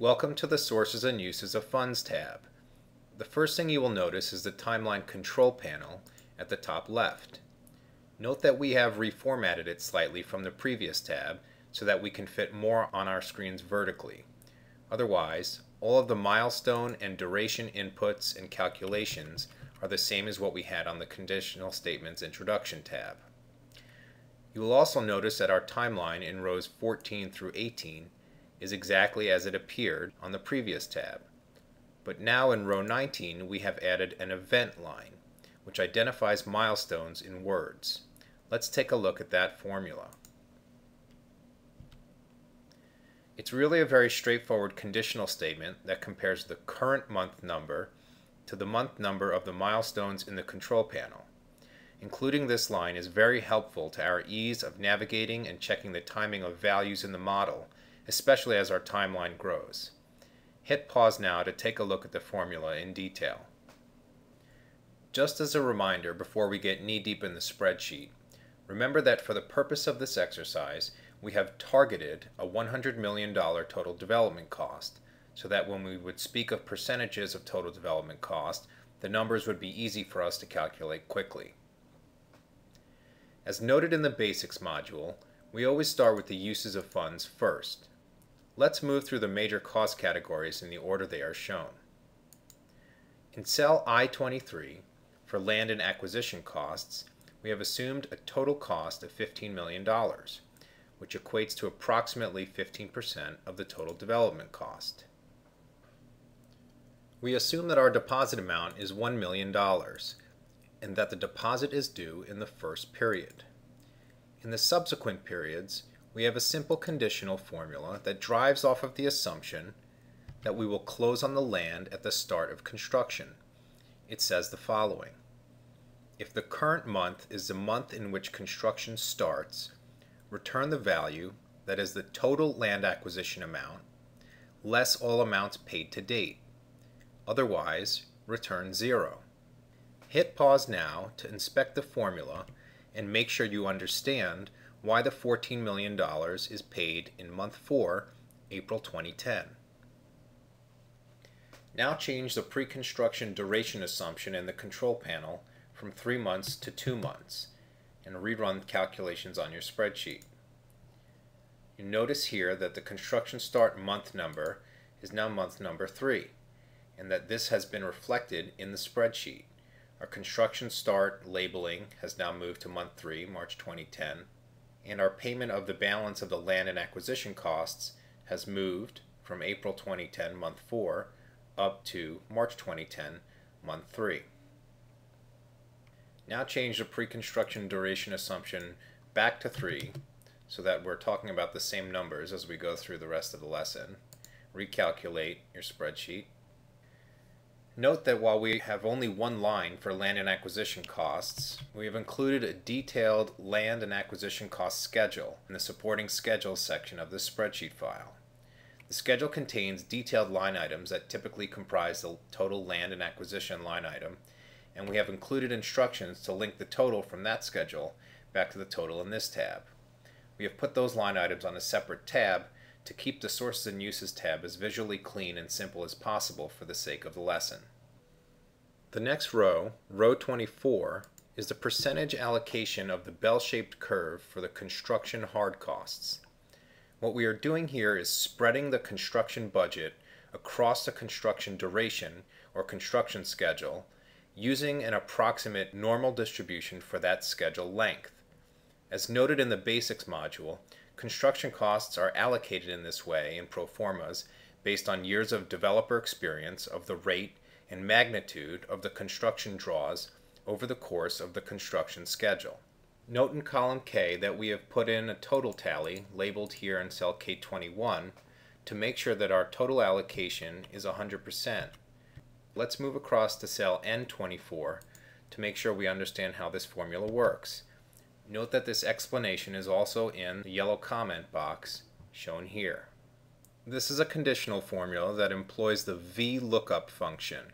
Welcome to the Sources and Uses of Funds tab. The first thing you will notice is the Timeline Control panel at the top left. Note that we have reformatted it slightly from the previous tab so that we can fit more on our screens vertically. Otherwise, all of the milestone and duration inputs and calculations are the same as what we had on the Conditional Statements Introduction tab. You will also notice that our timeline in rows 14 through 18 is exactly as it appeared on the previous tab. But now in row 19 we have added an event line, which identifies milestones in words. Let's take a look at that formula. It's really a very straightforward conditional statement that compares the current month number to the month number of the milestones in the control panel. Including this line is very helpful to our ease of navigating and checking the timing of values in the model, especially as our timeline grows. Hit pause now to take a look at the formula in detail. Just as a reminder before we get knee-deep in the spreadsheet, remember that for the purpose of this exercise, we have targeted a $100 million total development cost, so that when we would speak of percentages of total development cost, the numbers would be easy for us to calculate quickly. As noted in the Basics module, we always start with the uses of funds first. Let's move through the major cost categories in the order they are shown. In cell I-23, for land and acquisition costs, we have assumed a total cost of $15 million, which equates to approximately 15% of the total development cost. We assume that our deposit amount is $1 million, and that the deposit is due in the first period. In the subsequent periods, we have a simple conditional formula that drives off of the assumption that we will close on the land at the start of construction. It says the following: if the current month is the month in which construction starts, return the value, that is the total land acquisition amount, less all amounts paid to date. Otherwise, return 0. Hit pause now to inspect the formula and make sure you understand why the $14 million is paid in month 4, April 2010. Now change the pre-construction duration assumption in the control panel from 3 months to 2 months and rerun calculations on your spreadsheet. You notice here that the construction start month number is now month number 3, and that this has been reflected in the spreadsheet. Our construction start labeling has now moved to month 3, March 2010, and our payment of the balance of the land and acquisition costs has moved from April 2010, month 4, up to March 2010, month 3. Now change the pre-construction duration assumption back to 3 so that we're talking about the same numbers as we go through the rest of the lesson. Recalculate your spreadsheet. Note that while we have only one line for land and acquisition costs, we have included a detailed land and acquisition cost schedule in the supporting schedules section of the spreadsheet file. The schedule contains detailed line items that typically comprise the total land and acquisition line item, and we have included instructions to link the total from that schedule back to the total in this tab. We have put those line items on a separate tab to keep the Sources and Uses tab as visually clean and simple as possible for the sake of the lesson. The next row, row 24, is the percentage allocation of the bell-shaped curve for the construction hard costs. What we are doing here is spreading the construction budget across the construction duration or construction schedule using an approximate normal distribution for that schedule length. As noted in the Basics module, construction costs are allocated in this way in pro formas based on years of developer experience of the rate and magnitude of the construction draws over the course of the construction schedule. Note in column K that we have put in a total tally labeled here in cell K21 to make sure that our total allocation is 100%. Let's move across to cell N24 to make sure we understand how this formula works. Note that this explanation is also in the yellow comment box shown here. This is a conditional formula that employs the VLOOKUP function,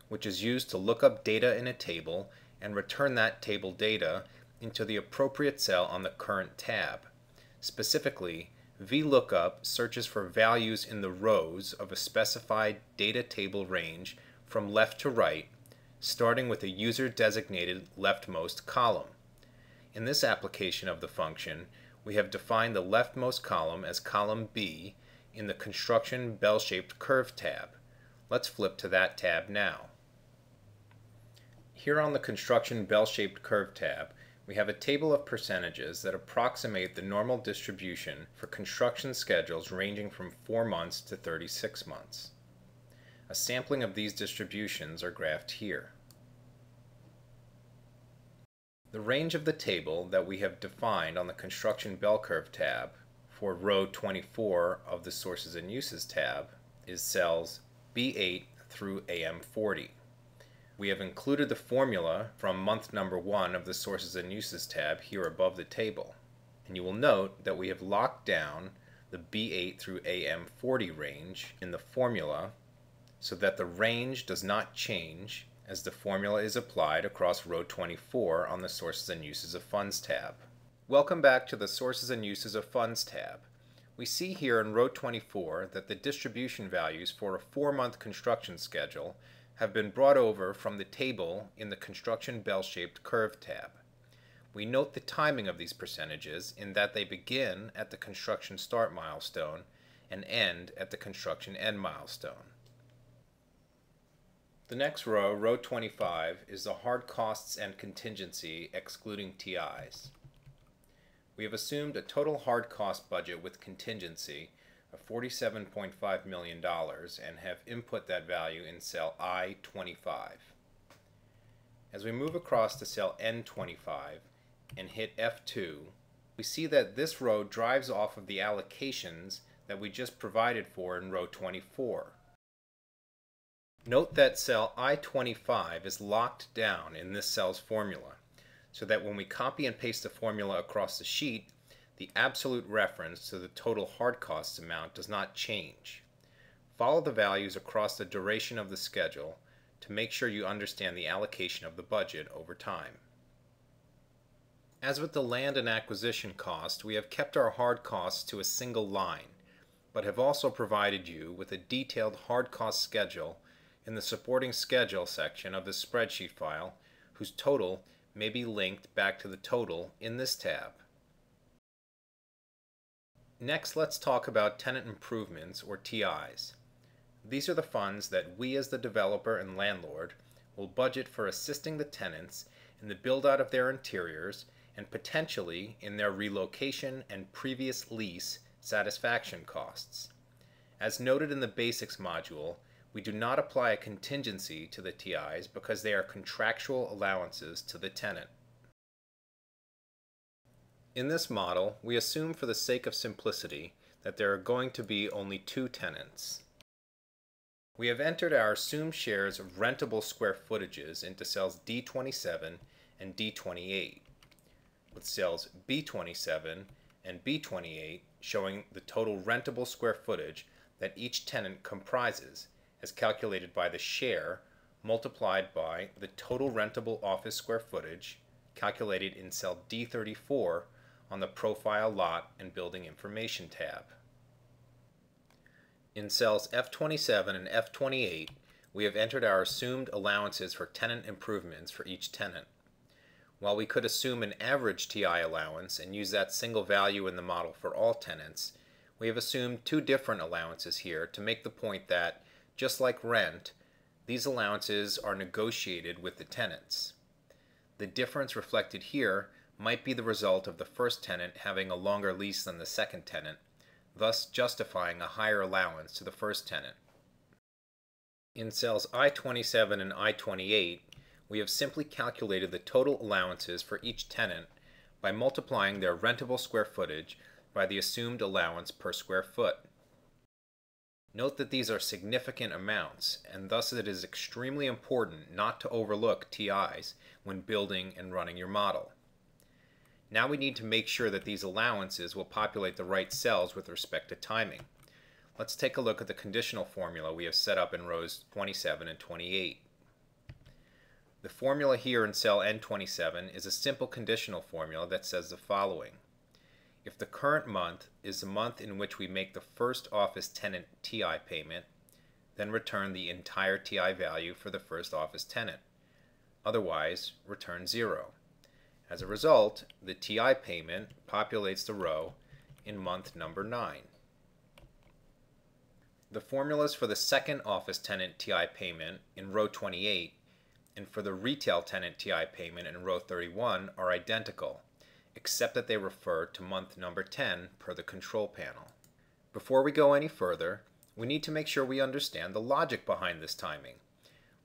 which is used to look up data in a table and return that table data into the appropriate cell on the current tab. Specifically, VLOOKUP searches for values in the rows of a specified data table range from left to right, starting with a user-designated leftmost column. In this application of the function, we have defined the leftmost column as column B in the Construction Bell-Shaped Curve tab. Let's flip to that tab now. Here on the Construction Bell-Shaped Curve tab, we have a table of percentages that approximate the normal distribution for construction schedules ranging from 4 months to 36 months. A sampling of these distributions are graphed here. The range of the table that we have defined on the Construction Bell Curve tab for row 24 of the Sources and Uses tab is cells B8 through AM40. We have included the formula from month number 1 of the Sources and Uses tab here above the table, and you will note that we have locked down the B8 through AM40 range in the formula so that the range does not change as the formula is applied across row 24 on the Sources and Uses of Funds tab. Welcome back to the Sources and Uses of Funds tab. We see here in row 24 that the distribution values for a 4-month construction schedule have been brought over from the table in the Construction Bell-Shaped Curve tab. We note the timing of these percentages in that they begin at the construction start milestone and end at the construction end milestone. The next row, row 25, is the hard costs and contingency excluding TIs. We have assumed a total hard cost budget with contingency of $47.5 million and have input that value in cell I-25. As we move across to cell N-25 and hit F2, we see that this row drives off of the allocations that we just provided for in row 24. Note that cell I-25 is locked down in this cell's formula, so that when we copy and paste the formula across the sheet, the absolute reference to the total hard costs amount does not change. Follow the values across the duration of the schedule to make sure you understand the allocation of the budget over time. As with the land and acquisition cost, we have kept our hard costs to a single line, but have also provided you with a detailed hard cost schedule in the supporting schedule section of the spreadsheet file, whose total may be linked back to the total in this tab. Next, let's talk about tenant improvements, or TIs. These are the funds that we as the developer and landlord will budget for assisting the tenants in the build-out of their interiors and potentially in their relocation and previous lease satisfaction costs. As noted in the Basics module, we do not apply a contingency to the TIs because they are contractual allowances to the tenant. In this model, we assume for the sake of simplicity that there are going to be only 2 tenants. We have entered our assumed shares of rentable square footages into cells D27 and D28, with cells B27 and B28 showing the total rentable square footage that each tenant comprises as calculated by the share multiplied by the total rentable office square footage calculated in cell D34 on the Profile Lot and Building Information tab. In cells F27 and F28, we have entered our assumed allowances for tenant improvements for each tenant. While we could assume an average TI allowance and use that single value in the model for all tenants, we have assumed 2 different allowances here to make the point that, just like rent, these allowances are negotiated with the tenants. The difference reflected here might be the result of the first tenant having a longer lease than the second tenant, thus justifying a higher allowance to the first tenant. In cells I-27 and I-28, we have simply calculated the total allowances for each tenant by multiplying their rentable square footage by the assumed allowance per square foot. Note that these are significant amounts, and thus it is extremely important not to overlook TIs when building and running your model. Now we need to make sure that these allowances will populate the right cells with respect to timing. Let's take a look at the conditional formula we have set up in rows 27 and 28. The formula here in cell N27 is a simple conditional formula that says the following. if the current month is the month in which we make the first office tenant TI payment, then return the entire TI value for the first office tenant. Otherwise, return 0. As a result, the TI payment populates the row in month number 9. The formulas for the second office tenant TI payment in row 28 and for the retail tenant TI payment in row 31 are identical, except that they refer to month number 10 per the control panel. Before we go any further, we need to make sure we understand the logic behind this timing.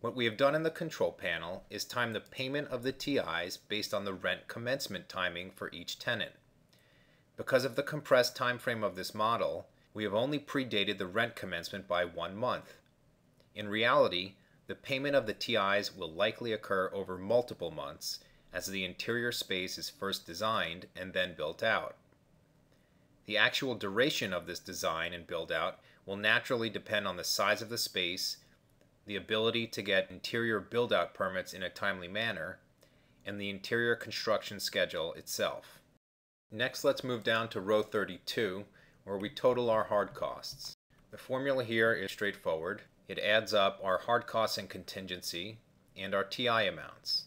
What we have done in the control panel is time the payment of the TIs based on the rent commencement timing for each tenant. Because of the compressed time frame of this model, we have only predated the rent commencement by 1 month. In reality, the payment of the TIs will likely occur over multiple months as the interior space is first designed and then built out. The actual duration of this design and build out will naturally depend on the size of the space, the ability to get interior build out permits in a timely manner, and the interior construction schedule itself. Next, let's move down to row 32, where we total our hard costs. The formula here is straightforward. It adds up our hard costs and contingency and our TI amounts.